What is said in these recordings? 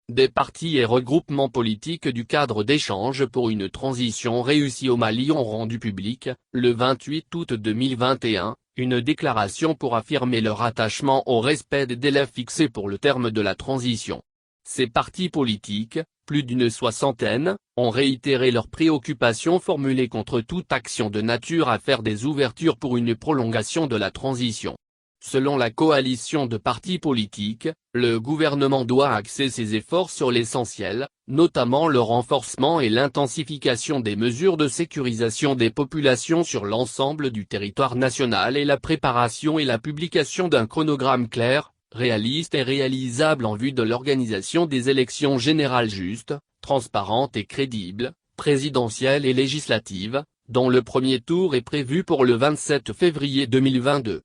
des partis et regroupements politiques du cadre d'échange pour une transition réussie au Mali ont rendu public, le 28 août 2021, une déclaration pour affirmer leur attachement au respect des délais fixés pour le terme de la transition. Ces partis politiques, plus d'une soixantaine, ont réitéré leurs préoccupations formulées contre toute action de nature à faire des ouvertures pour une prolongation de la transition. Selon la coalition de partis politiques, le gouvernement doit axer ses efforts sur l'essentiel, notamment le renforcement et l'intensification des mesures de sécurisation des populations sur l'ensemble du territoire national et la préparation et la publication d'un chronogramme clair, réaliste et réalisable en vue de l'organisation des élections générales justes, transparentes et crédibles, présidentielles et législatives, dont le premier tour est prévu pour le 27 février 2022.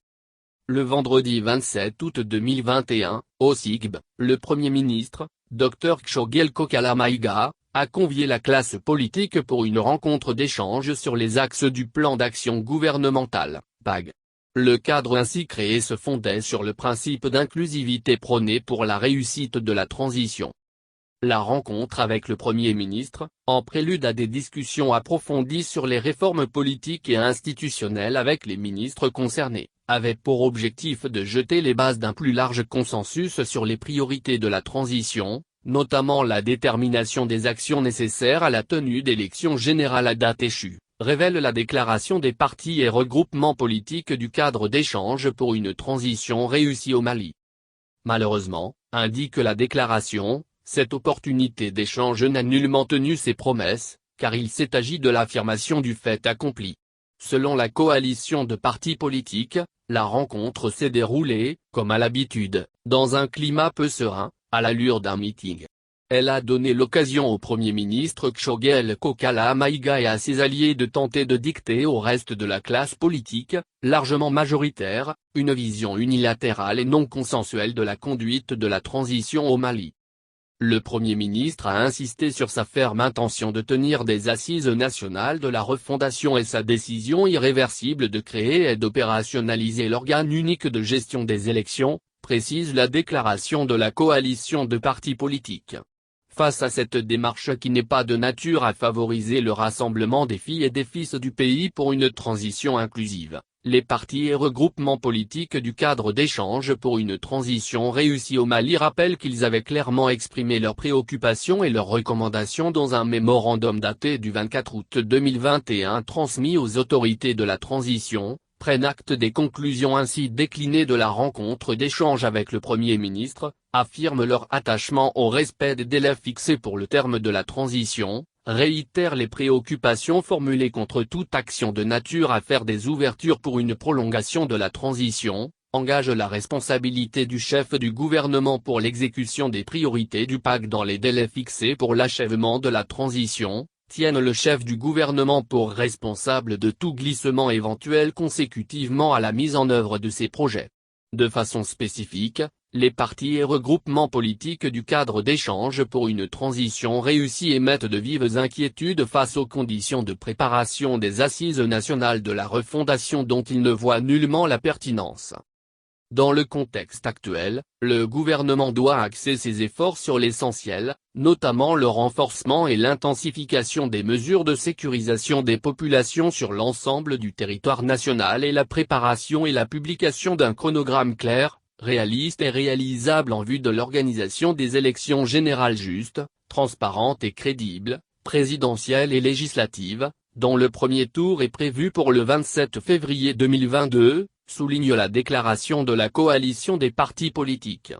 Le vendredi 27 août 2021, au SIGB, le Premier ministre, Dr Kshogel Kokala Maïga, a convié la classe politique pour une rencontre d'échange sur les axes du plan d'action gouvernemental, PAG. Le cadre ainsi créé se fondait sur le principe d'inclusivité prôné pour la réussite de la transition. La rencontre avec le Premier ministre, en prélude à des discussions approfondies sur les réformes politiques et institutionnelles avec les ministres concernés, avait pour objectif de jeter les bases d'un plus large consensus sur les priorités de la transition, notamment la détermination des actions nécessaires à la tenue d'élections générales à date échue, révèle la déclaration des partis et regroupements politiques du cadre d'échange pour une transition réussie au Mali. Malheureusement, indique la déclaration, cette opportunité d'échange n'a nullement tenu ses promesses, car il s'est agi de l'affirmation du fait accompli. Selon la coalition de partis politiques, la rencontre s'est déroulée, comme à l'habitude, dans un climat peu serein, à l'allure d'un meeting. Elle a donné l'occasion au Premier ministre Kshogel Kokala Maïga et à ses alliés de tenter de dicter au reste de la classe politique, largement majoritaire, une vision unilatérale et non consensuelle de la conduite de la transition au Mali. Le Premier ministre a insisté sur sa ferme intention de tenir des assises nationales de la refondation et sa décision irréversible de créer et d'opérationnaliser l'organe unique de gestion des élections, précise la déclaration de la coalition de partis politiques. Face à cette démarche qui n'est pas de nature à favoriser le rassemblement des filles et des fils du pays pour une transition inclusive, les partis et regroupements politiques du cadre d'échange pour une transition réussie au Mali rappellent qu'ils avaient clairement exprimé leurs préoccupations et leurs recommandations dans un mémorandum daté du 24 août 2021 transmis aux autorités de la transition, prennent acte des conclusions ainsi déclinées de la rencontre d'échange avec le Premier ministre, affirment leur attachement au respect des délais fixés pour le terme de la transition, réitèrent les préoccupations formulées contre toute action de nature à faire des ouvertures pour une prolongation de la transition, engagent la responsabilité du chef du gouvernement pour l'exécution des priorités du PAC dans les délais fixés pour l'achèvement de la transition, tiennent le chef du gouvernement pour responsable de tout glissement éventuel consécutivement à la mise en œuvre de ces projets. De façon spécifique, les partis et regroupements politiques du cadre d'échange pour une transition réussie émettent de vives inquiétudes face aux conditions de préparation des assises nationales de la refondation dont ils ne voient nullement la pertinence. Dans le contexte actuel, le gouvernement doit axer ses efforts sur l'essentiel, notamment le renforcement et l'intensification des mesures de sécurisation des populations sur l'ensemble du territoire national et la préparation et la publication d'un chronogramme clair, réaliste et réalisable en vue de l'organisation des élections générales justes, transparentes et crédibles, présidentielles et législatives, dont le premier tour est prévu pour le 27 février 2022, souligne la déclaration de la coalition des partis politiques.